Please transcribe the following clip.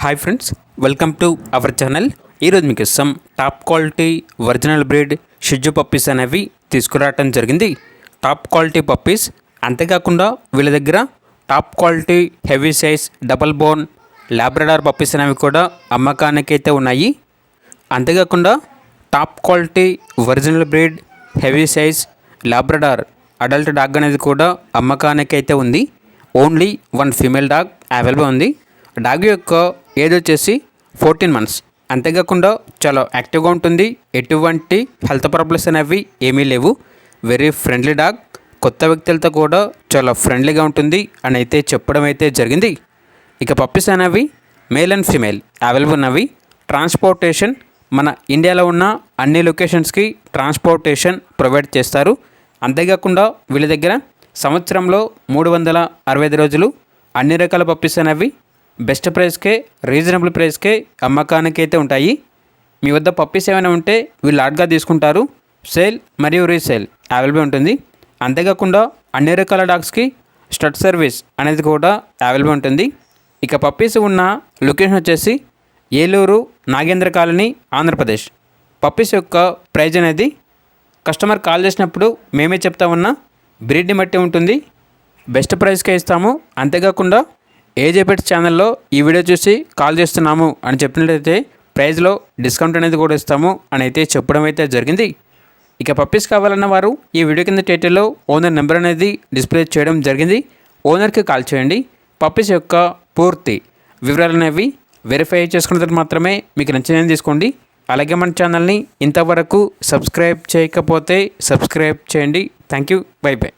Hi friends, welcome to our channel. ఈరోజు మీకు some top quality original breed షిజు puppies అనేవి తీసుకురావడం జరిగింది. టాప్ క్వాలిటీ పప్పీస్, అంతేకాకుండా వీళ్ళ దగ్గర top quality heavy size double bone Labrador puppies అనేవి కూడా అమ్మకానికి అయితే ఉన్నాయి. అంతేకాకుండా top quality original breed heavy size Labrador adult dog అనేది కూడా అమ్మకానికి అయితే ఉంది. Only one female dog available ఉంది. డాగ్ యొక్క ఏజ్ వచ్చేసి 14 months. అంతేకాకుండా చాలా యాక్టివ్గా ఉంటుంది. ఎటువంటి హెల్త్ ప్రాబ్లమ్స్ అనేవి ఏమీ లేవు. Very friendly dog. కొత్త వ్యక్తులతో కూడా చాలా ఫ్రెండ్లీగా ఉంటుంది అని అయితే చెప్పడం అయితే జరిగింది. ఇక పప్పీస్ అనేవి మేల్ అండ్ ఫీమేల్ అవైలబుల్ ఉన్నవి. ట్రాన్స్పోర్టేషన్ మన ఇండియాలో ఉన్న అన్ని లొకేషన్స్కి ట్రాన్స్పోర్టేషన్ ప్రొవైడ్ చేస్తారు. అంతేకాకుండా వీళ్ళ దగ్గర సంవత్సరంలో 365 రోజులు అన్ని రకాల పప్పీస్ అనేవి బెస్ట్ ప్రైస్కే, రీజనబుల్ ప్రైస్కే అమ్మకానికి అయితే ఉంటాయి. మీ వద్ద పప్పీస్ ఏమైనా ఉంటే వీళ్ళు లాట్గా తీసుకుంటారు. సేల్ మరియు రీసేల్ అవైలబుల్ ఉంటుంది. అంతేకాకుండా అన్ని రకాల డాగ్స్కి స్టడ్ సర్వీస్ అనేది కూడా అవైలబుల్ ఉంటుంది. ఇక పప్పీస్ ఉన్న లొకేషన్ వచ్చేసి ఏలూరు నాగేంద్ర కాలనీ, ఆంధ్రప్రదేశ్. పప్పీస్ యొక్క ప్రైజ్ అనేది కస్టమర్ కాల్ చేసినప్పుడు మేమే చెప్తా ఉన్నా బ్రీడ్ని బట్టి ఉంటుంది. బెస్ట్ ప్రైస్కే ఇస్తాము. అంతేకాకుండా ఏజే పెట్స్ ఛానల్లో ఈ వీడియో చూసి కాల్ చేస్తున్నాము అని చెప్పినట్లయితే ప్రైజ్లో డిస్కౌంట్ అనేది కూడా ఇస్తాము అని అయితే చెప్పడం అయితే జరిగింది. ఇక పప్పీస్ కావాలన్న వారు ఈ వీడియో కింద టైటిల్లో ఓనర్ నెంబర్ అనేది డిస్ప్లే చేయడం జరిగింది. ఓనర్కి కాల్ చేయండి. పప్పీస్ యొక్క పూర్తి వివరాలు అనేవి వెరిఫై చేసుకున్న తర్వాత మాత్రమే మీకు నచ్చినది తీసుకోండి. అలాగే మన ఛానల్ని ఇంతవరకు సబ్స్క్రైబ్ చేయకపోతే సబ్స్క్రైబ్ చేయండి. Thank you. By by.